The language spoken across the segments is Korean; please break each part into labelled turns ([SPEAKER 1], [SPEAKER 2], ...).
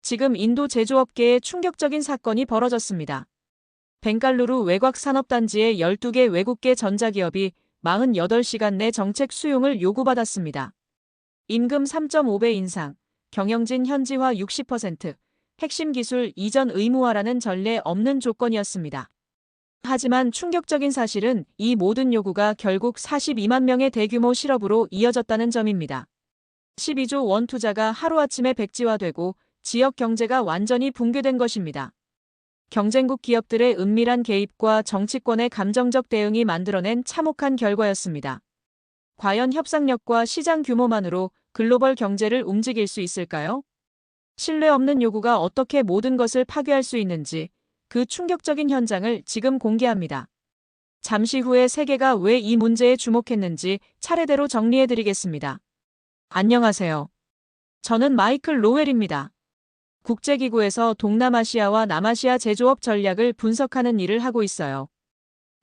[SPEAKER 1] 지금 인도 제조업계에 충격적인 사건이 벌어졌습니다. 벵갈루루 외곽산업단지의 12개 외국계 전자기업이 48시간 내 정책 수용을 요구받았습니다. 임금 3.5배 인상, 경영진 현지화 60%, 핵심 기술 이전 의무화라는 전례 없는 조건이었습니다. 하지만 충격적인 사실은 이 모든 요구가 결국 42만 명의 대규모 실업으로 이어졌다는 점입니다. 12조 원 투자가 하루아침에 백지화되고 지역 경제가 완전히 붕괴된 것입니다. 경쟁국 기업들의 은밀한 개입과 정치권의 감정적 대응이 만들어낸 참혹한 결과였습니다. 과연 협상력과 시장 규모만으로 글로벌 경제를 움직일 수 있을까요? 신뢰 없는 요구가 어떻게 모든 것을 파괴할 수 있는지 그 충격적인 현장을 지금 공개합니다. 잠시 후에 세계가 왜 이 문제에 주목했는지 차례대로 정리해드리겠습니다. 안녕하세요. 저는 마이클 로웰입니다. 국제기구에서 동남아시아와 남아시아 제조업 전략을 분석하는 일을 하고 있어요.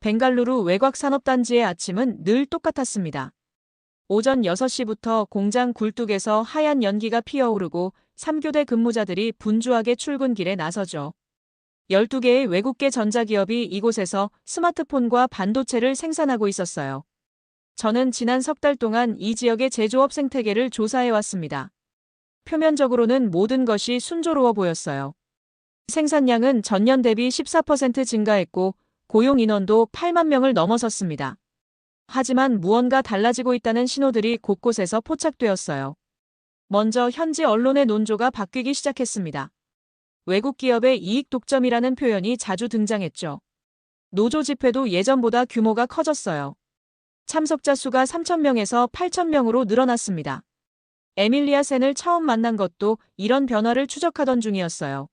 [SPEAKER 1] 벵갈루루 외곽산업단지의 아침은 늘 똑같았습니다. 오전 6시부터 공장 굴뚝에서 하얀 연기가 피어오르고 3교대 근무자들이 분주하게 출근길에 나서죠. 12개의 외국계 전자기업이 이곳에서 스마트폰과 반도체를 생산하고 있었어요. 저는 지난 석 달 동안 이 지역의 제조업 생태계를 조사해왔습니다. 표면적으로는 모든 것이 순조로워 보였어요. 생산량은 전년 대비 14% 증가했고 고용 인원도 8만 명을 넘어섰습니다. 하지만 무언가 달라지고 있다는 신호들이 곳곳에서 포착되었어요. 먼저 현지 언론의 논조가 바뀌기 시작했습니다. 외국 기업의 이익 독점이라는 표현이 자주 등장했죠. 노조 집회도 예전보다 규모가 커졌어요. 참석자 수가 3,000명에서 8,000명으로 늘어났습니다. 에밀리아 센을 처음 만난 것도 이런 변화를 추적하던 중이었어요.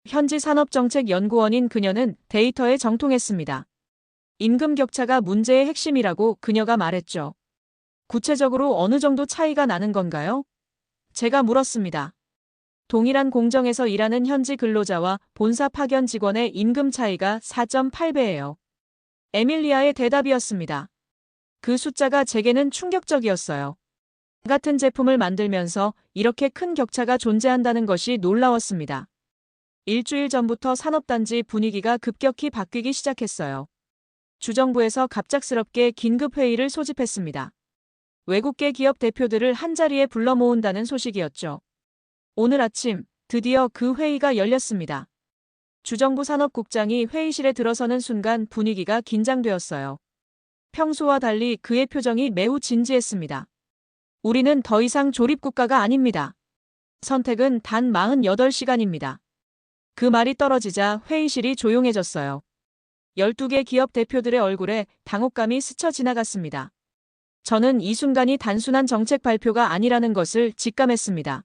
[SPEAKER 1] 현지 산업정책연구원인 그녀는 데이터에 정통했습니다. 임금 격차가 문제의 핵심이라고 그녀가 말했죠. 구체적으로 어느 정도 차이가 나는 건가요? 제가 물었습니다. 동일한 공정에서 일하는 현지 근로자와 본사 파견 직원의 임금 차이가 4.8배예요. 에밀리아의 대답이었습니다. 그 숫자가 제게는 충격적이었어요. 같은 제품을 만들면서 이렇게 큰 격차가 존재한다는 것이 놀라웠습니다. 일주일 전부터 산업단지 분위기가 급격히 바뀌기 시작했어요. 주정부에서 갑작스럽게 긴급회의를 소집했습니다. 외국계 기업 대표들을 한자리에 불러 모은다는 소식이었죠. 오늘 아침 드디어 그 회의가 열렸습니다. 주정부 산업국장이 회의실에 들어서는 순간 분위기가 긴장되었어요. 평소와 달리 그의 표정이 매우 진지했습니다. 우리는 더 이상 조립국가가 아닙니다. 선택은 단 48시간입니다. 그 말이 떨어지자 회의실이 조용해졌어요. 12개 기업 대표들의 얼굴에 당혹감이 스쳐 지나갔습니다. 저는 이 순간이 단순한 정책 발표가 아니라는 것을 직감했습니다.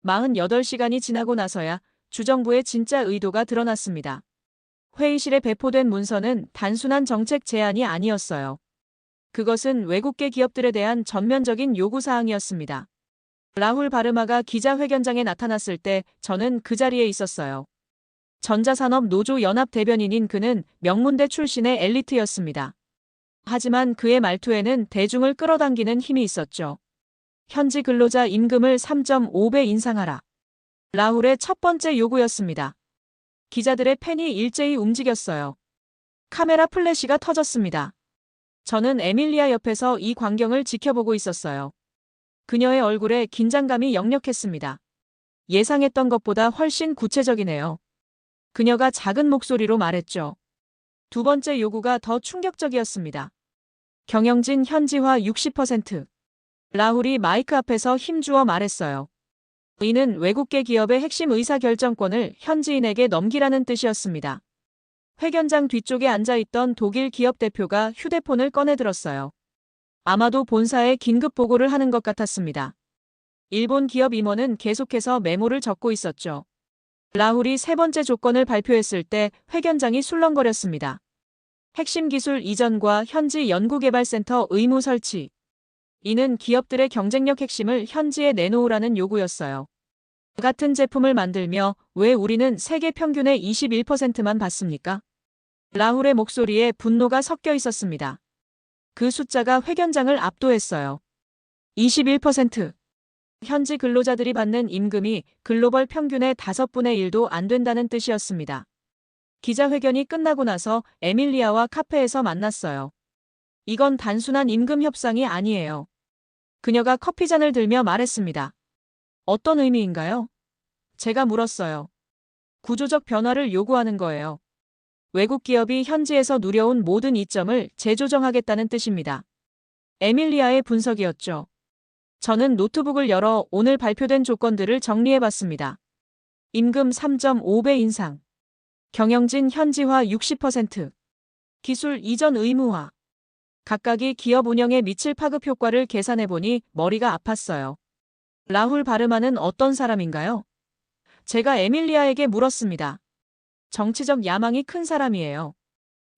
[SPEAKER 1] 48시간이 지나고 나서야 주정부의 진짜 의도가 드러났습니다. 회의실에 배포된 문서는 단순한 정책 제안이 아니었어요. 그것은 외국계 기업들에 대한 전면적인 요구사항이었습니다. 라훌 바르마가 기자회견장에 나타났을 때 저는 그 자리에 있었어요. 전자산업 노조 연합 대변인인 그는 명문대 출신의 엘리트였습니다. 하지만 그의 말투에는 대중을 끌어당기는 힘이 있었죠. 현지 근로자 임금을 3.5배 인상하라. 라훌의 첫 번째 요구였습니다. 기자들의 펜이 일제히 움직였어요. 카메라 플래시가 터졌습니다. 저는 에밀리아 옆에서 이 광경을 지켜보고 있었어요. 그녀의 얼굴에 긴장감이 역력했습니다. 예상했던 것보다 훨씬 구체적이네요. 그녀가 작은 목소리로 말했죠. 두 번째 요구가 더 충격적이었습니다. 경영진 현지화 60%. 라훌이 마이크 앞에서 힘주어 말했어요. 이는 외국계 기업의 핵심 의사결정권을 현지인에게 넘기라는 뜻이었습니다. 회견장 뒤쪽에 앉아있던 독일 기업 대표가 휴대폰을 꺼내들었어요. 아마도 본사에 긴급 보고를 하는 것 같았습니다. 일본 기업 임원은 계속해서 메모를 적고 있었죠. 라훌이 세 번째 조건을 발표했을 때 회견장이 술렁거렸습니다. 핵심 기술 이전과 현지 연구개발센터 의무 설치. 이는 기업들의 경쟁력 핵심을 현지에 내놓으라는 요구였어요. 같은 제품을 만들며 왜 우리는 세계 평균의 21%만 받습니까? 라훌의 목소리에 분노가 섞여 있었습니다. 그 숫자가 회견장을 압도했어요. 21%. 현지 근로자들이 받는 임금이 글로벌 평균의 5분의 1도 안 된다는 뜻이었습니다. 기자회견이 끝나고 나서 에밀리아와 카페에서 만났어요. 이건 단순한 임금 협상이 아니에요. 그녀가 커피잔을 들며 말했습니다. 어떤 의미인가요? 제가 물었어요. 구조적 변화를 요구하는 거예요. 외국 기업이 현지에서 누려온 모든 이점을 재조정하겠다는 뜻입니다. 에밀리아의 분석이었죠. 저는 노트북을 열어 오늘 발표된 조건들을 정리해봤습니다. 임금 3.5배 인상. 경영진 현지화 60%. 기술 이전 의무화. 각각이 기업 운영에 미칠 파급 효과를 계산해보니 머리가 아팠어요. 라훌 바르마는 어떤 사람인가요? 제가 에밀리아에게 물었습니다. 정치적 야망이 큰 사람이에요.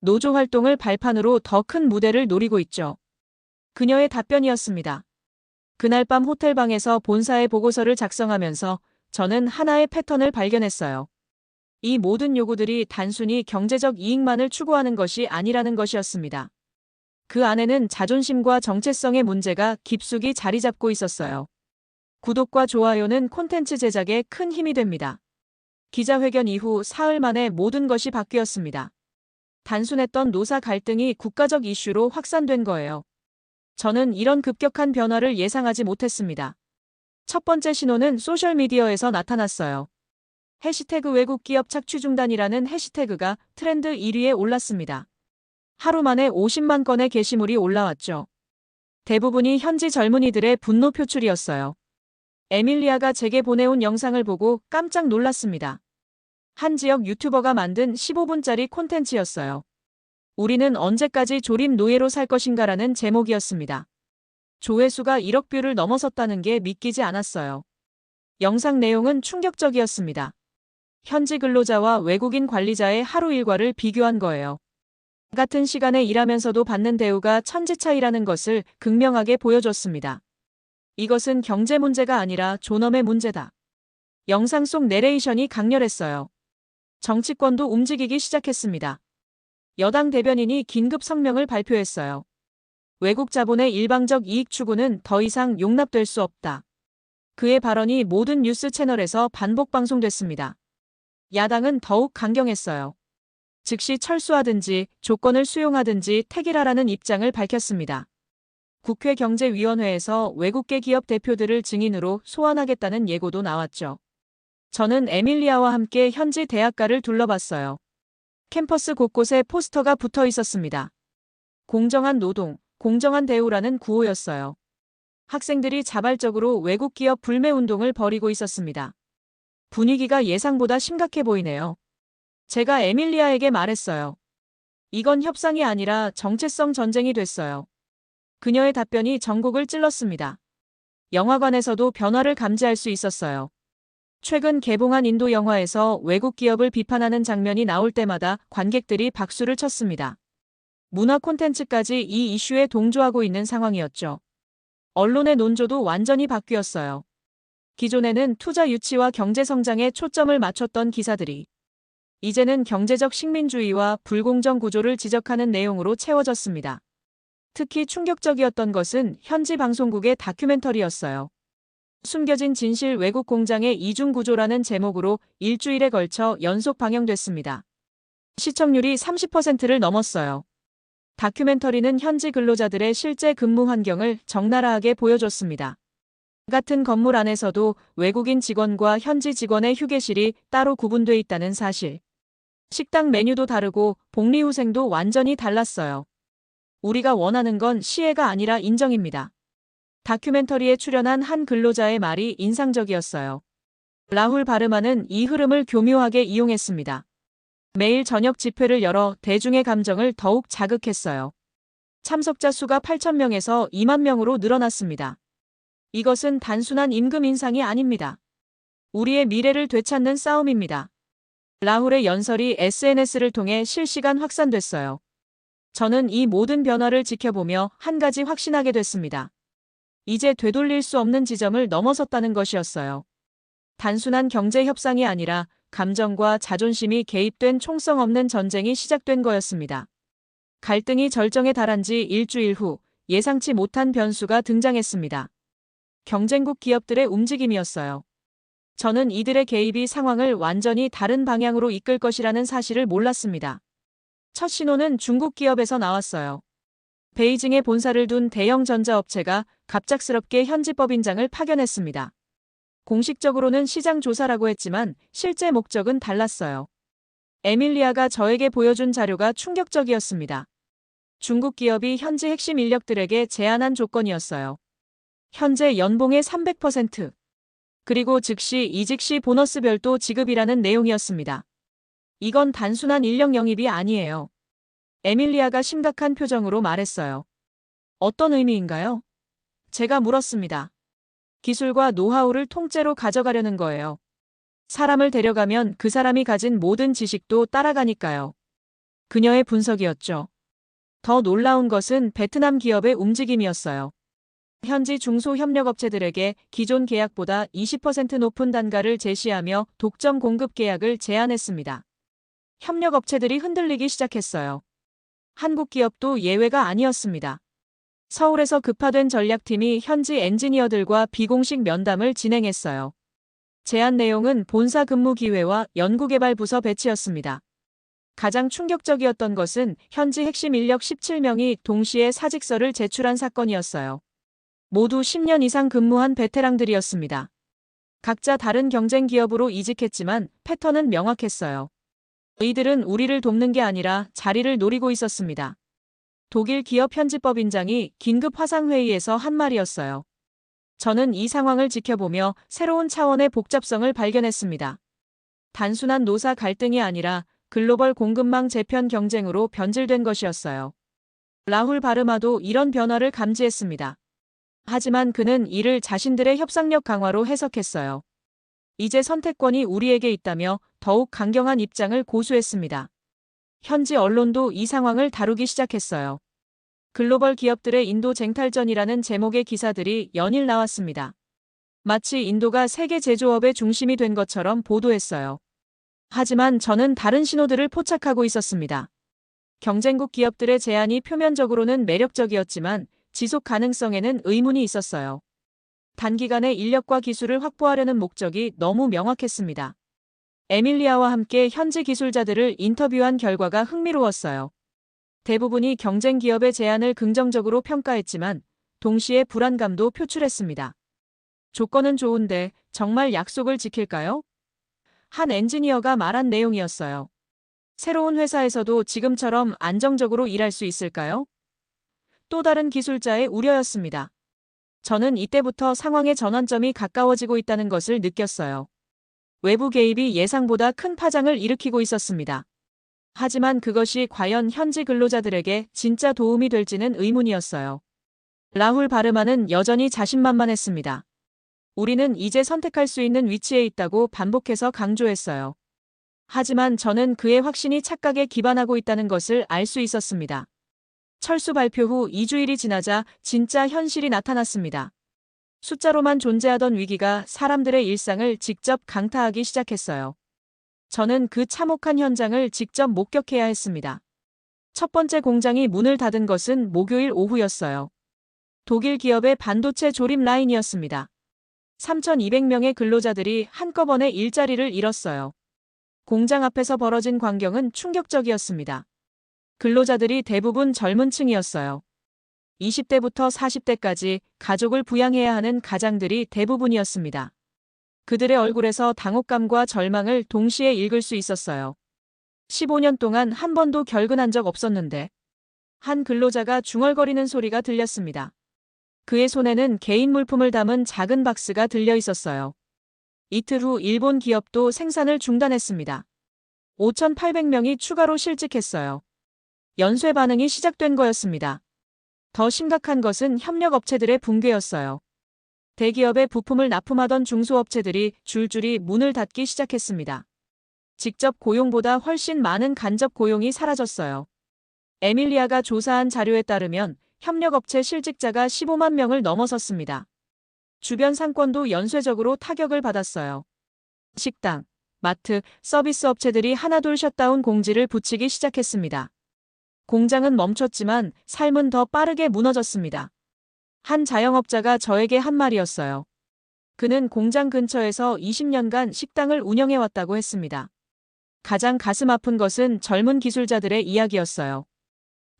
[SPEAKER 1] 노조 활동을 발판으로 더 큰 무대를 노리고 있죠. 그녀의 답변이었습니다. 그날 밤 호텔방에서 본사의 보고서를 작성하면서 저는 하나의 패턴을 발견했어요. 이 모든 요구들이 단순히 경제적 이익만을 추구하는 것이 아니라는 것이었습니다. 그 안에는 자존심과 정체성의 문제가 깊숙이 자리 잡고 있었어요. 구독과 좋아요는 콘텐츠 제작에 큰 힘이 됩니다. 기자회견 이후 사흘 만에 모든 것이 바뀌었습니다. 단순했던 노사 갈등이 국가적 이슈로 확산된 거예요. 저는 이런 급격한 변화를 예상하지 못했습니다. 첫 번째 신호는 소셜미디어에서 나타났어요. 해시태그 외국 기업 착취 중단이라는 해시태그가 트렌드 1위에 올랐습니다. 하루 만에 50만 건의 게시물이 올라왔죠. 대부분이 현지 젊은이들의 분노 표출이었어요. 에밀리아가 제게 보내온 영상을 보고 깜짝 놀랐습니다. 한 지역 유튜버가 만든 15분짜리 콘텐츠였어요. 우리는 언제까지 조립 노예로 살 것인가라는 제목이었습니다. 조회수가 1억 뷰를 넘어섰다는 게 믿기지 않았어요. 영상 내용은 충격적이었습니다. 현지 근로자와 외국인 관리자의 하루 일과를 비교한 거예요. 같은 시간에 일하면서도 받는 대우가 천지 차이라는 것을 극명하게 보여줬습니다. 이것은 경제 문제가 아니라 존엄의 문제다. 영상 속 내레이션이 강렬했어요. 정치권도 움직이기 시작했습니다. 여당 대변인이 긴급 성명을 발표했어요. 외국 자본의 일방적 이익 추구는 더 이상 용납될 수 없다. 그의 발언이 모든 뉴스 채널에서 반복 방송됐습니다. 야당은 더욱 강경했어요. 즉시 철수하든지 조건을 수용하든지 택일하라는 입장을 밝혔습니다. 국회 경제위원회에서 외국계 기업 대표들을 증인으로 소환하겠다는 예고도 나왔죠. 저는 에밀리아와 함께 현지 대학가를 둘러봤어요. 캠퍼스 곳곳에 포스터가 붙어 있었습니다. 공정한 노동, 공정한 대우라는 구호였어요. 학생들이 자발적으로 외국 기업 불매 운동을 벌이고 있었습니다. 분위기가 예상보다 심각해 보이네요. 제가 에밀리아에게 말했어요. 이건 협상이 아니라 정체성 전쟁이 됐어요. 그녀의 답변이 전국을 찔렀습니다. 영화관에서도 변화를 감지할 수 있었어요. 최근 개봉한 인도 영화에서 외국 기업을 비판하는 장면이 나올 때마다 관객들이 박수를 쳤습니다. 문화 콘텐츠까지 이 이슈에 동조하고 있는 상황이었죠. 언론의 논조도 완전히 바뀌었어요. 기존에는 투자 유치와 경제 성장에 초점을 맞췄던 기사들이 이제는 경제적 식민주의와 불공정 구조를 지적하는 내용으로 채워졌습니다. 특히 충격적이었던 것은 현지 방송국의 다큐멘터리였어요. 숨겨진 진실 외국 공장의 이중 구조라는 제목으로 일주일에 걸쳐 연속 방영됐습니다. 시청률이 30%를 넘었어요. 다큐멘터리는 현지 근로자들의 실제 근무 환경을 적나라하게 보여줬습니다. 같은 건물 안에서도 외국인 직원과 현지 직원의 휴게실이 따로 구분돼 있다는 사실. 식당 메뉴도 다르고 복리후생도 완전히 달랐어요. 우리가 원하는 건 시혜가 아니라 인정입니다. 다큐멘터리에 출연한 한 근로자의 말이 인상적이었어요. 라훌 바르마는 이 흐름을 교묘하게 이용했습니다. 매일 저녁 집회를 열어 대중의 감정을 더욱 자극했어요. 참석자 수가 8,000명에서 2만 명으로 늘어났습니다. 이것은 단순한 임금 인상이 아닙니다. 우리의 미래를 되찾는 싸움입니다. 라훌의 연설이 SNS를 통해 실시간 확산됐어요. 저는 이 모든 변화를 지켜보며 한 가지 확신하게 됐습니다. 이제 되돌릴 수 없는 지점을 넘어섰다는 것이었어요. 단순한 경제 협상이 아니라 감정과 자존심이 개입된 총성 없는 전쟁이 시작된 거였습니다. 갈등이 절정에 달한 지 일주일 후 예상치 못한 변수가 등장했습니다. 경쟁국 기업들의 움직임이었어요. 저는 이들의 개입이 상황을 완전히 다른 방향으로 이끌 것이라는 사실을 몰랐습니다. 첫 신호는 중국 기업에서 나왔어요. 베이징에 본사를 둔 대형 전자업체가 갑작스럽게 현지 법인장을 파견했습니다. 공식적으로는 시장 조사라고 했지만 실제 목적은 달랐어요. 에밀리아가 저에게 보여준 자료가 충격적이었습니다. 중국 기업이 현지 핵심 인력들에게 제안한 조건이었어요. 현재 연봉의 300%, 그리고 즉시 이직 시 보너스 별도 지급이라는 내용이었습니다. 이건 단순한 인력 영입이 아니에요. 에밀리아가 심각한 표정으로 말했어요. 어떤 의미인가요? 제가 물었습니다. 기술과 노하우를 통째로 가져가려는 거예요. 사람을 데려가면 그 사람이 가진 모든 지식도 따라가니까요. 그녀의 분석이었죠. 더 놀라운 것은 베트남 기업의 움직임이었어요. 현지 중소협력업체들에게 기존 계약보다 20% 높은 단가를 제시하며 독점 공급 계약을 제안했습니다. 협력업체들이 흔들리기 시작했어요. 한국 기업도 예외가 아니었습니다. 서울에서 급파된 전략팀이 현지 엔지니어들과 비공식 면담을 진행했어요. 제안 내용은 본사 근무 기회와 연구개발 부서 배치였습니다. 가장 충격적이었던 것은 현지 핵심 인력 17명이 동시에 사직서를 제출한 사건이었어요. 모두 10년 이상 근무한 베테랑들이었습니다. 각자 다른 경쟁 기업으로 이직했지만 패턴은 명확했어요. 이들은 우리를 돕는 게 아니라 자리를 노리고 있었습니다. 독일 기업 현지법인장이 긴급 화상회의에서 한 말이었어요. 저는 이 상황을 지켜보며 새로운 차원의 복잡성을 발견했습니다. 단순한 노사 갈등이 아니라 글로벌 공급망 재편 경쟁으로 변질된 것이었어요. 라훌 바르마도 이런 변화를 감지했습니다. 하지만 그는 이를 자신들의 협상력 강화로 해석했어요. 이제 선택권이 우리에게 있다며 더욱 강경한 입장을 고수했습니다. 현지 언론도 이 상황을 다루기 시작했어요. 글로벌 기업들의 인도 쟁탈전이라는 제목의 기사들이 연일 나왔습니다. 마치 인도가 세계 제조업의 중심이 된 것처럼 보도했어요. 하지만 저는 다른 신호들을 포착하고 있었습니다. 경쟁국 기업들의 제안이 표면적으로는 매력적이었지만 지속 가능성에는 의문이 있었어요. 단기간에 인력과 기술을 확보하려는 목적이 너무 명확했습니다. 에밀리아와 함께 현지 기술자들을 인터뷰한 결과가 흥미로웠어요. 대부분이 경쟁 기업의 제안을 긍정적으로 평가했지만 동시에 불안감도 표출했습니다. 조건은 좋은데 정말 약속을 지킬까요? 한 엔지니어가 말한 내용이었어요. 새로운 회사에서도 지금처럼 안정적으로 일할 수 있을까요? 또 다른 기술자의 우려였습니다. 저는 이때부터 상황의 전환점이 가까워지고 있다는 것을 느꼈어요. 외부 개입이 예상보다 큰 파장을 일으키고 있었습니다. 하지만 그것이 과연 현지 근로자들에게 진짜 도움이 될지는 의문이었어요. 라훌 바르마는 여전히 자신만만했습니다. 우리는 이제 선택할 수 있는 위치에 있다고 반복해서 강조했어요. 하지만 저는 그의 확신이 착각에 기반하고 있다는 것을 알 수 있었습니다. 철수 발표 후 2주일이 지나자 진짜 현실이 나타났습니다. 숫자로만 존재하던 위기가 사람들의 일상을 직접 강타하기 시작했어요. 저는 그 참혹한 현장을 직접 목격해야 했습니다. 첫 번째 공장이 문을 닫은 것은 목요일 오후였어요. 독일 기업의 반도체 조립 라인이었습니다. 3,200명의 근로자들이 한꺼번에 일자리를 잃었어요. 공장 앞에서 벌어진 광경은 충격적이었습니다. 근로자들이 대부분 젊은 층이었어요. 20대부터 40대까지 가족을 부양해야 하는 가장들이 대부분이었습니다. 그들의 얼굴에서 당혹감과 절망을 동시에 읽을 수 있었어요. 15년 동안 한 번도 결근한 적 없었는데 한 근로자가 중얼거리는 소리가 들렸습니다. 그의 손에는 개인 물품을 담은 작은 박스가 들려 있었어요. 이틀 후 일본 기업도 생산을 중단했습니다. 5,800명이 추가로 실직했어요. 연쇄 반응이 시작된 거였습니다. 더 심각한 것은 협력업체들의 붕괴였어요. 대기업에 부품을 납품하던 중소업체들이 줄줄이 문을 닫기 시작했습니다. 직접 고용보다 훨씬 많은 간접 고용이 사라졌어요. 에밀리아가 조사한 자료에 따르면 협력업체 실직자가 15만 명을 넘어섰습니다. 주변 상권도 연쇄적으로 타격을 받았어요. 식당, 마트, 서비스 업체들이 하나둘 셧다운 공지를 붙이기 시작했습니다. 공장은 멈췄지만 삶은 더 빠르게 무너졌습니다. 한 자영업자가 저에게 한 말이었어요. 그는 공장 근처에서 20년간 식당을 운영해왔다고 했습니다. 가장 가슴 아픈 것은 젊은 기술자들의 이야기였어요.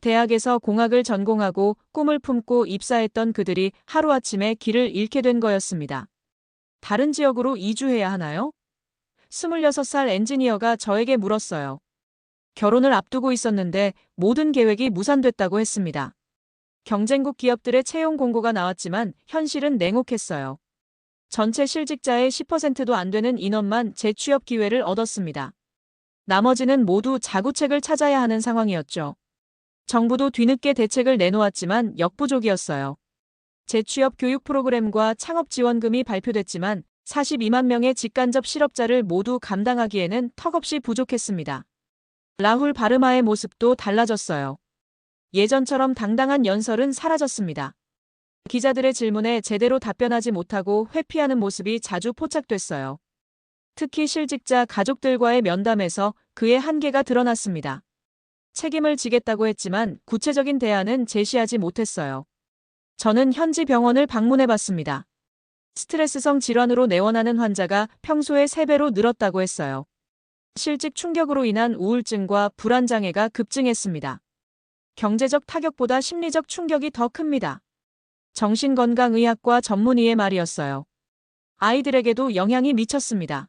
[SPEAKER 1] 대학에서 공학을 전공하고 꿈을 품고 입사했던 그들이 하루아침에 길을 잃게 된 거였습니다. 다른 지역으로 이주해야 하나요? 26살 엔지니어가 저에게 물었어요. 결혼을 앞두고 있었는데 모든 계획이 무산됐다고 했습니다. 경쟁국 기업들의 채용 공고가 나왔지만 현실은 냉혹했어요. 전체 실직자의 10%도 안 되는 인원만 재취업 기회를 얻었습니다. 나머지는 모두 자구책을 찾아야 하는 상황이었죠. 정부도 뒤늦게 대책을 내놓았지만 역부족이었어요. 재취업 교육 프로그램과 창업 지원금이 발표됐지만 42만 명의 직간접 실업자를 모두 감당하기에는 턱없이 부족했습니다. 라훌 바르마의 모습도 달라졌어요. 예전처럼 당당한 연설은 사라졌습니다. 기자들의 질문에 제대로 답변하지 못하고 회피하는 모습이 자주 포착됐어요. 특히 실직자 가족들과의 면담에서 그의 한계가 드러났습니다. 책임을 지겠다고 했지만 구체적인 대안은 제시하지 못했어요. 저는 현지 병원을 방문해봤습니다. 스트레스성 질환으로 내원하는 환자가 평소의 3배로 늘었다고 했어요. 실직 충격으로 인한 우울증과 불안장애가 급증했습니다. 경제적 타격보다 심리적 충격이 더 큽니다. 정신건강의학과 전문의의 말이었어요. 아이들에게도 영향이 미쳤습니다.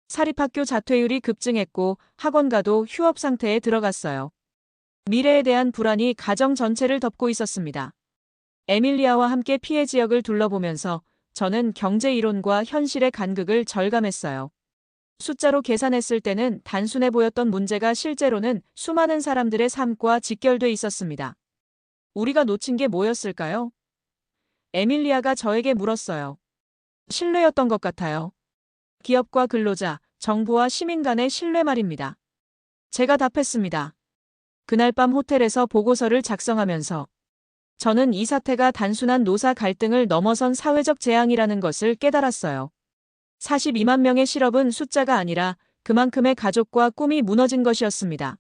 [SPEAKER 1] 사립학교 자퇴율이 급증했고 학원가도 휴업 상태에 들어갔어요. 미래에 대한 불안이 가정 전체를 덮고 있었습니다. 에밀리아와 함께 피해 지역을 둘러보면서 저는 경제 이론과 현실의 간극을 절감했어요. 숫자로 계산했을 때는 단순해 보였던 문제가 실제로는 수많은 사람들의 삶과 직결돼 있었습니다. 우리가 놓친 게 뭐였을까요? 에밀리아가 저에게 물었어요. 신뢰였던 것 같아요. 기업과 근로자, 정부와 시민 간의 신뢰 말입니다. 제가 답했습니다. 그날 밤 호텔에서 보고서를 작성하면서 저는 이 사태가 단순한 노사 갈등을 넘어선 사회적 재앙이라는 것을 깨달았어요. 42만 명의 실업은 숫자가 아니라 그만큼의 가족과 꿈이 무너진 것이었습니다.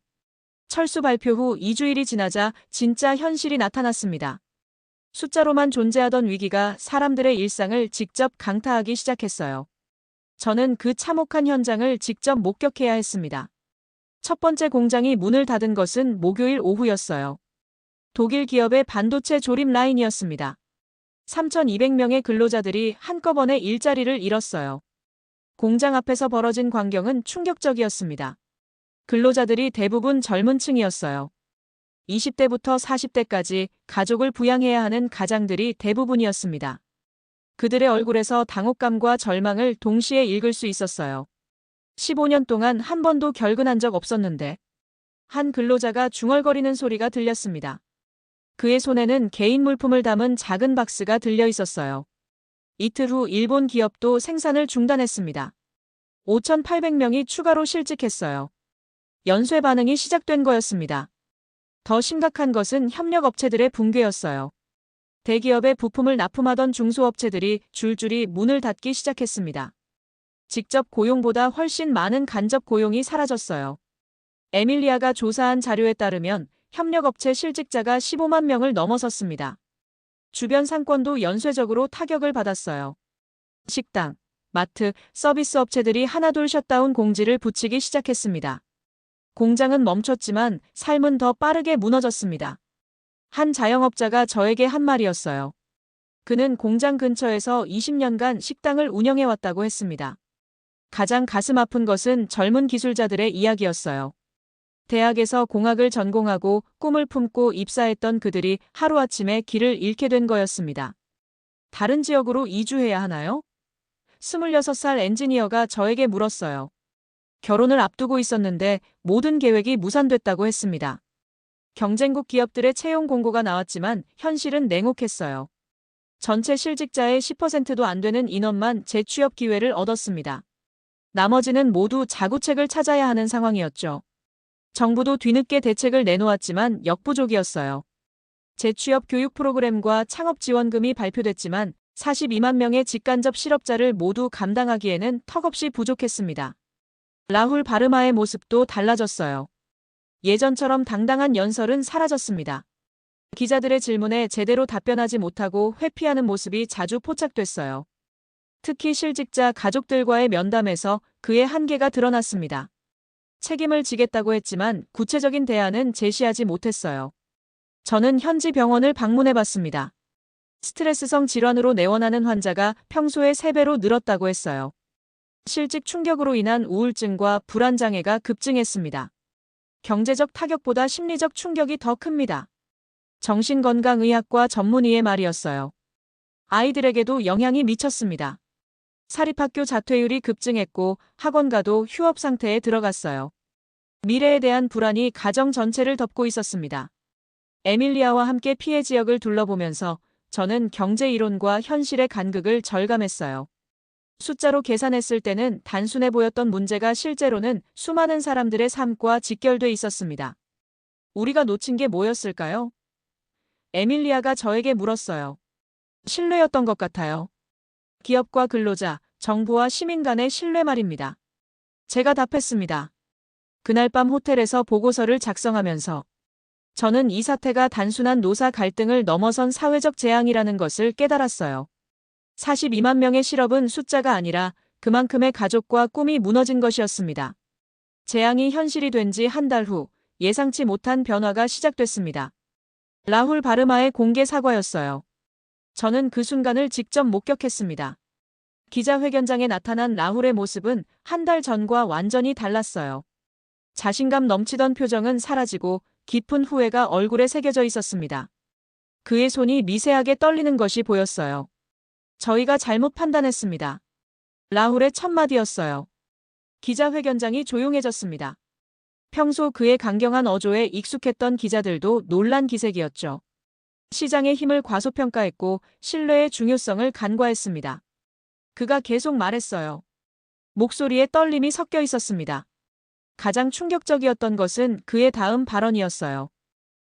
[SPEAKER 1] 철수 발표 후 2주일이 지나자 진짜 현실이 나타났습니다. 숫자로만 존재하던 위기가 사람들의 일상을 직접 강타하기 시작했어요. 저는 그 참혹한 현장을 직접 목격해야 했습니다. 첫 번째 공장이 문을 닫은 것은 목요일 오후였어요. 독일 기업의 반도체 조립 라인이었습니다. 3,200명의 근로자들이 한꺼번에 일자리를 잃었어요. 공장 앞에서 벌어진 광경은 충격적이었습니다. 근로자들이 대부분 젊은 층이었어요. 20대부터 40대까지 가족을 부양해야 하는 가장들이 대부분이었습니다. 그들의 얼굴에서 당혹감과 절망을 동시에 읽을 수 있었어요. 15년 동안 한 번도 결근한 적 없었는데 한 근로자가 중얼거리는 소리가 들렸습니다. 그의 손에는 개인 물품을 담은 작은 박스가 들려 있었어요. 이틀 후 일본 기업도 생산을 중단했습니다. 5,800명이 추가로 실직했어요. 연쇄 반응이 시작된 거였습니다. 더 심각한 것은 협력업체들의 붕괴였어요. 대기업의 부품을 납품하던 중소업체들이 줄줄이 문을 닫기 시작했습니다. 직접 고용보다 훨씬 많은 간접 고용이 사라졌어요. 에밀리아가 조사한 자료에 따르면 협력업체 실직자가 15만 명을 넘어섰습니다. 주변 상권도 연쇄적으로 타격을 받았어요. 식당, 마트, 서비스 업체들이 하나둘 셧다운 공지를 붙이기 시작했습니다. 공장은 멈췄지만 삶은 더 빠르게 무너졌습니다. 한 자영업자가 저에게 한 말이었어요. 그는 공장 근처에서 20년간 식당을 운영해왔다고 했습니다. 가장 가슴 아픈 것은 젊은 기술자들의 이야기였어요. 대학에서 공학을 전공하고 꿈을 품고 입사했던 그들이 하루아침에 길을 잃게 된 거였습니다. 다른 지역으로 이주해야 하나요? 26살 엔지니어가 저에게 물었어요. 결혼을 앞두고 있었는데 모든 계획이 무산됐다고 했습니다. 경쟁국 기업들의 채용 공고가 나왔지만 현실은 냉혹했어요. 전체 실직자의 10%도 안 되는 인원만 재취업 기회를 얻었습니다. 나머지는 모두 자구책을 찾아야 하는 상황이었죠. 정부도 뒤늦게 대책을 내놓았지만 역부족이었어요. 재취업 교육 프로그램과 창업 지원금이 발표됐지만 42만 명의 직간접 실업자를 모두 감당하기에는 턱없이 부족했습니다. 라훌 바르마의 모습도 달라졌어요. 예전처럼 당당한 연설은 사라졌습니다. 기자들의 질문에 제대로 답변하지 못하고 회피하는 모습이 자주 포착됐어요. 특히 실직자 가족들과의 면담에서 그의 한계가 드러났습니다. 책임을 지겠다고 했지만 구체적인 대안은 제시하지 못했어요. 저는 현지 병원을 방문해봤습니다. 스트레스성 질환으로 내원하는 환자가 평소의 3배로 늘었다고 했어요. 실직 충격으로 인한 우울증과 불안장애가 급증했습니다. 경제적 타격보다 심리적 충격이 더 큽니다. 정신건강의학과 전문의의 말이었어요. 아이들에게도 영향이 미쳤습니다. 사립학교 자퇴율이 급증했고 학원가도 휴업 상태에 들어갔어요. 미래에 대한 불안이 가정 전체를 덮고 있었습니다. 에밀리아와 함께 피해 지역을 둘러보면서 저는 경제 이론과 현실의 간극을 절감했어요. 숫자로 계산했을 때는 단순해 보였던 문제가 실제로는 수많은 사람들의 삶과 직결돼 있었습니다. 우리가 놓친 게 뭐였을까요? 에밀리아가 저에게 물었어요. 신뢰였던 것 같아요. 기업과 근로자, 정부와 시민 간의 신뢰 말입니다. 제가 답했습니다. 그날 밤 호텔에서 보고서를 작성하면서 저는 이 사태가 단순한 노사 갈등을 넘어선 사회적 재앙이라는 것을 깨달았어요. 42만 명의 실업은 숫자가 아니라 그만큼의 가족과 꿈이 무너진 것이었습니다. 재앙이 현실이 된 지 한 달 후 예상치 못한 변화가 시작됐습니다. 라훌 바르마의 공개 사과였어요. 저는 그 순간을 직접 목격했습니다. 기자회견장에 나타난 라훌의 모습은 한 달 전과 완전히 달랐어요. 자신감 넘치던 표정은 사라지고 깊은 후회가 얼굴에 새겨져 있었습니다. 그의 손이 미세하게 떨리는 것이 보였어요. 저희가 잘못 판단했습니다. 라훌의 첫 마디였어요. 기자회견장이 조용해졌습니다. 평소 그의 강경한 어조에 익숙했던 기자들도 놀란 기색이었죠. 시장의 힘을 과소평가했고 신뢰의 중요성을 간과했습니다. 그가 계속 말했어요. 목소리에 떨림이 섞여 있었습니다. 가장 충격적이었던 것은 그의 다음 발언이었어요.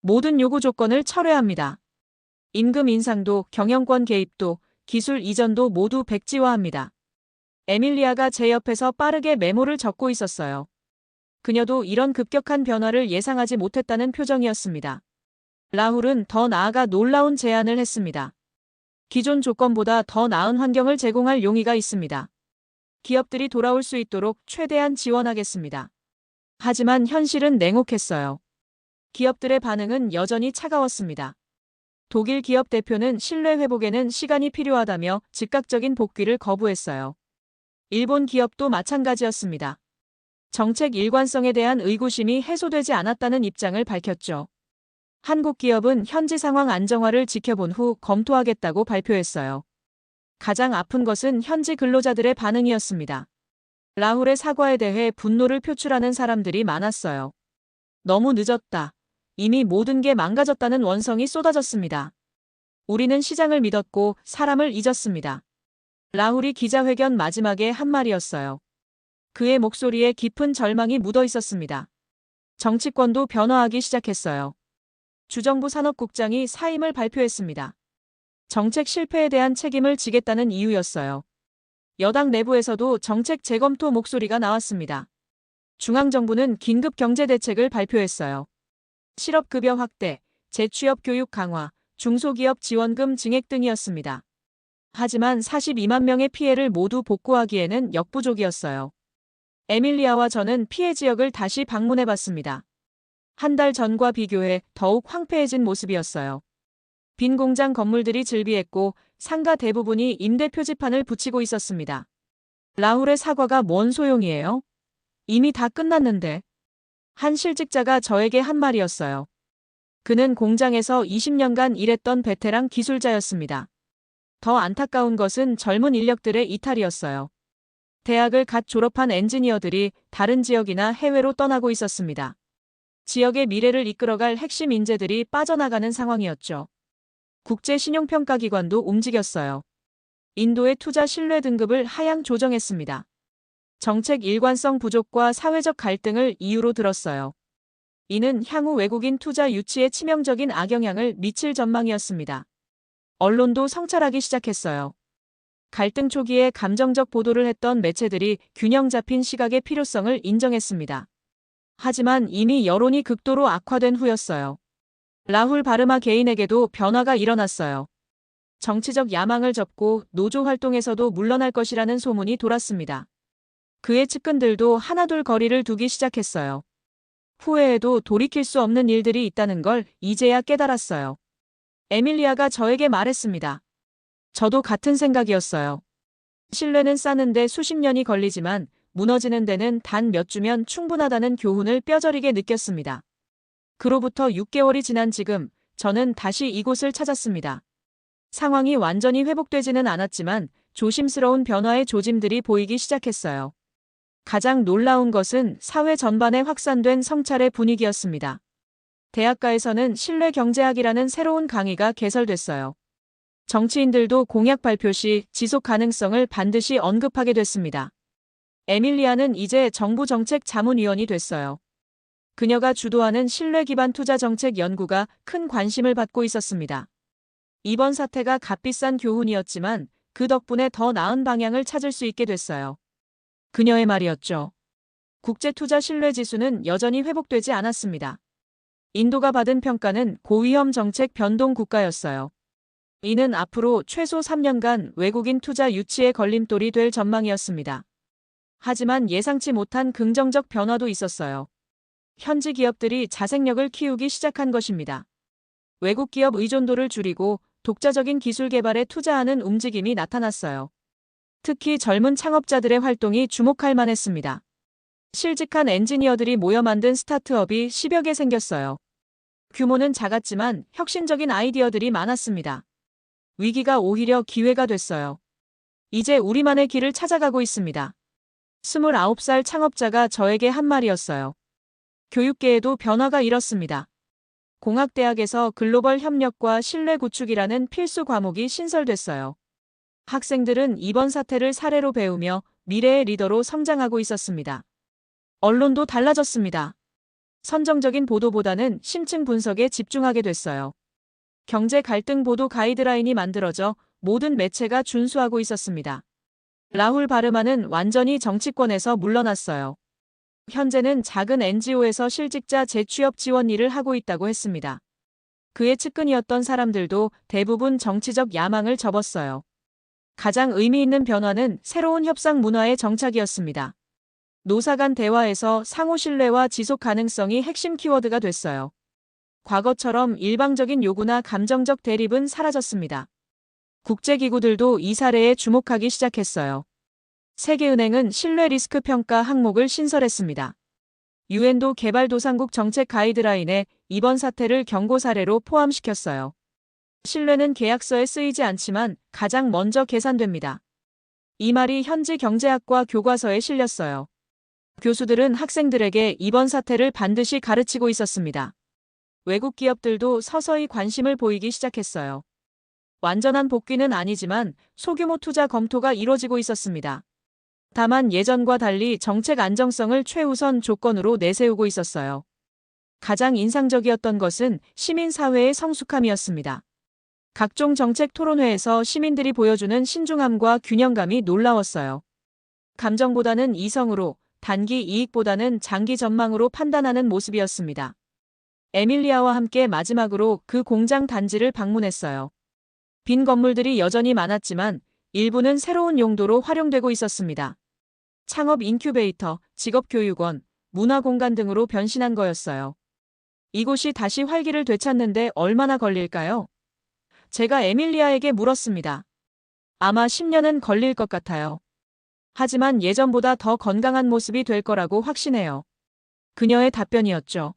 [SPEAKER 1] 모든 요구 조건을 철회합니다. 임금 인상도 경영권 개입도 기술 이전도 모두 백지화합니다. 에밀리아가 제 옆에서 빠르게 메모를 적고 있었어요. 그녀도 이런 급격한 변화를 예상하지 못했다는 표정이었습니다. 라훌은 더 나아가 놀라운 제안을 했습니다. 기존 조건보다 더 나은 환경을 제공할 용의가 있습니다. 기업들이 돌아올 수 있도록 최대한 지원하겠습니다. 하지만 현실은 냉혹했어요. 기업들의 반응은 여전히 차가웠습니다. 독일 기업 대표는 신뢰 회복에는 시간이 필요하다며 즉각적인 복귀를 거부했어요. 일본 기업도 마찬가지였습니다. 정책 일관성에 대한 의구심이 해소되지 않았다는 입장을 밝혔죠. 한국 기업은 현지 상황 안정화를 지켜본 후 검토하겠다고 발표했어요. 가장 아픈 것은 현지 근로자들의 반응이었습니다. 라훌의 사과에 대해 분노를 표출하는 사람들이 많았어요. 너무 늦었다. 이미 모든 게 망가졌다는 원성이 쏟아졌습니다. 우리는 시장을 믿었고 사람을 잊었습니다. 라훌이 기자회견 마지막에 한 말이었어요. 그의 목소리에 깊은 절망이 묻어 있었습니다. 정치권도 변화하기 시작했어요. 주정부 산업국장이 사임을 발표했습니다. 정책 실패에 대한 책임을 지겠다는 이유였어요. 여당 내부에서도 정책 재검토 목소리가 나왔습니다. 중앙정부는 긴급 경제대책을 발표했어요. 실업급여 확대, 재취업 교육 강화, 중소기업 지원금 증액 등이었습니다. 하지만 42만 명의 피해를 모두 복구하기에는 역부족이었어요. 에밀리아와 저는 피해 지역을 다시 방문해봤습니다. 한 달 전과 비교해 더욱 황폐해진 모습이었어요. 빈 공장 건물들이 즐비했고 상가 대부분이 임대 표지판을 붙이고 있었습니다. 라훌의 사과가 뭔 소용이에요? 이미 다 끝났는데. 한 실직자가 저에게 한 말이었어요. 그는 공장에서 20년간 일했던 베테랑 기술자였습니다. 더 안타까운 것은 젊은 인력들의 이탈이었어요. 대학을 갓 졸업한 엔지니어들이 다른 지역이나 해외로 떠나고 있었습니다. 지역의 미래를 이끌어갈 핵심 인재들이 빠져나가는 상황이었죠. 국제신용평가기관도 움직였어요. 인도의 투자 신뢰 등급을 하향 조정했습니다. 정책 일관성 부족과 사회적 갈등을 이유로 들었어요. 이는 향후 외국인 투자 유치에 치명적인 악영향을 미칠 전망이었습니다. 언론도 성찰하기 시작했어요. 갈등 초기에 감정적 보도를 했던 매체들이 균형 잡힌 시각의 필요성을 인정했습니다. 하지만 이미 여론이 극도로 악화된 후였어요. 라훌 바르마 개인에게도 변화가 일어났어요. 정치적 야망을 접고 노조 활동에서도 물러날 것이라는 소문이 돌았습니다. 그의 측근들도 하나둘 거리를 두기 시작했어요. 후회해도 돌이킬 수 없는 일들이 있다는 걸 이제야 깨달았어요. 에밀리아가 저에게 말했습니다. 저도 같은 생각이었어요. 신뢰는 쌓는데 수십 년이 걸리지만 무너지는 데는 단 몇 주면 충분하다는 교훈을 뼈저리게 느꼈습니다. 그로부터 6개월이 지난 지금 저는 다시 이곳을 찾았습니다. 상황이 완전히 회복되지는 않았지만 조심스러운 변화의 조짐들이 보이기 시작했어요. 가장 놀라운 것은 사회 전반에 확산된 성찰의 분위기였습니다. 대학가에서는 신뢰 경제학이라는 새로운 강의가 개설됐어요. 정치인들도 공약 발표 시 지속 가능성을 반드시 언급하게 됐습니다. 에밀리아는 이제 정부 정책 자문위원이 됐어요. 그녀가 주도하는 신뢰 기반 투자 정책 연구가 큰 관심을 받고 있었습니다. 이번 사태가 값비싼 교훈이었지만 그 덕분에 더 나은 방향을 찾을 수 있게 됐어요. 그녀의 말이었죠. 국제투자 신뢰지수는 여전히 회복되지 않았습니다. 인도가 받은 평가는 고위험 정책 변동 국가였어요. 이는 앞으로 최소 3년간 외국인 투자 유치의 걸림돌이 될 전망이었습니다. 하지만 예상치 못한 긍정적 변화도 있었어요. 현지 기업들이 자생력을 키우기 시작한 것입니다. 외국 기업 의존도를 줄이고 독자적인 기술 개발에 투자하는 움직임이 나타났어요. 특히 젊은 창업자들의 활동이 주목할 만했습니다. 실직한 엔지니어들이 모여 만든 스타트업이 10여 개 생겼어요. 규모는 작았지만 혁신적인 아이디어들이 많았습니다. 위기가 오히려 기회가 됐어요. 이제 우리만의 길을 찾아가고 있습니다. 29살 창업자가 저에게 한 말이었어요. 교육계에도 변화가 일었습니다. 공학대학에서 글로벌 협력과 신뢰 구축이라는 필수 과목이 신설됐어요. 학생들은 이번 사태를 사례로 배우며 미래의 리더로 성장하고 있었습니다. 언론도 달라졌습니다. 선정적인 보도보다는 심층 분석에 집중하게 됐어요. 경제 갈등 보도 가이드라인이 만들어져 모든 매체가 준수하고 있었습니다. 라훌 바르마는 완전히 정치권에서 물러났어요. 현재는 작은 NGO에서 실직자 재취업 지원 일을 하고 있다고 했습니다. 그의 측근이었던 사람들도 대부분 정치적 야망을 접었어요. 가장 의미 있는 변화는 새로운 협상 문화의 정착이었습니다. 노사 간 대화에서 상호 신뢰와 지속 가능성이 핵심 키워드가 됐어요. 과거처럼 일방적인 요구나 감정적 대립은 사라졌습니다. 국제기구들도 이 사례에 주목하기 시작했어요. 세계은행은 신뢰 리스크 평가 항목을 신설했습니다. 유엔도 개발도상국 정책 가이드라인에 이번 사태를 경고 사례로 포함시켰어요. 신뢰는 계약서에 쓰이지 않지만 가장 먼저 계산됩니다. 이 말이 현지 경제학과 교과서에 실렸어요. 교수들은 학생들에게 이번 사태를 반드시 가르치고 있었습니다. 외국 기업들도 서서히 관심을 보이기 시작했어요. 완전한 복귀는 아니지만 소규모 투자 검토가 이뤄지고 있었습니다. 다만 예전과 달리 정책 안정성을 최우선 조건으로 내세우고 있었어요. 가장 인상적이었던 것은 시민사회의 성숙함이었습니다. 각종 정책 토론회에서 시민들이 보여주는 신중함과 균형감이 놀라웠어요. 감정보다는 이성으로, 단기 이익보다는 장기 전망으로 판단하는 모습이었습니다. 에밀리아와 함께 마지막으로 그 공장 단지를 방문했어요. 빈 건물들이 여전히 많았지만 일부는 새로운 용도로 활용되고 있었습니다. 창업 인큐베이터, 직업교육원, 문화공간 등으로 변신한 거였어요. 이곳이 다시 활기를 되찾는데 얼마나 걸릴까요? 제가 에밀리아에게 물었습니다. 아마 10년은 걸릴 것 같아요. 하지만 예전보다 더 건강한 모습이 될 거라고 확신해요. 그녀의 답변이었죠.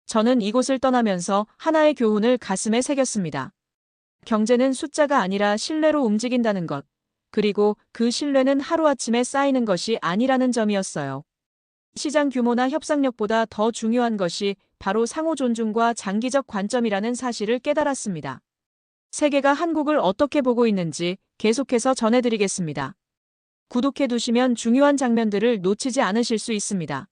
[SPEAKER 1] 저는 이곳을 떠나면서 하나의 교훈을 가슴에 새겼습니다. 경제는 숫자가 아니라 신뢰로 움직인다는 것, 그리고 그 신뢰는 하루아침에 쌓이는 것이 아니라는 점이었어요. 시장 규모나 협상력보다 더 중요한 것이 바로 상호 존중과 장기적 관점이라는 사실을 깨달았습니다. 세계가 한국을 어떻게 보고 있는지 계속해서 전해드리겠습니다. 구독해두시면 중요한 장면들을 놓치지 않으실 수 있습니다.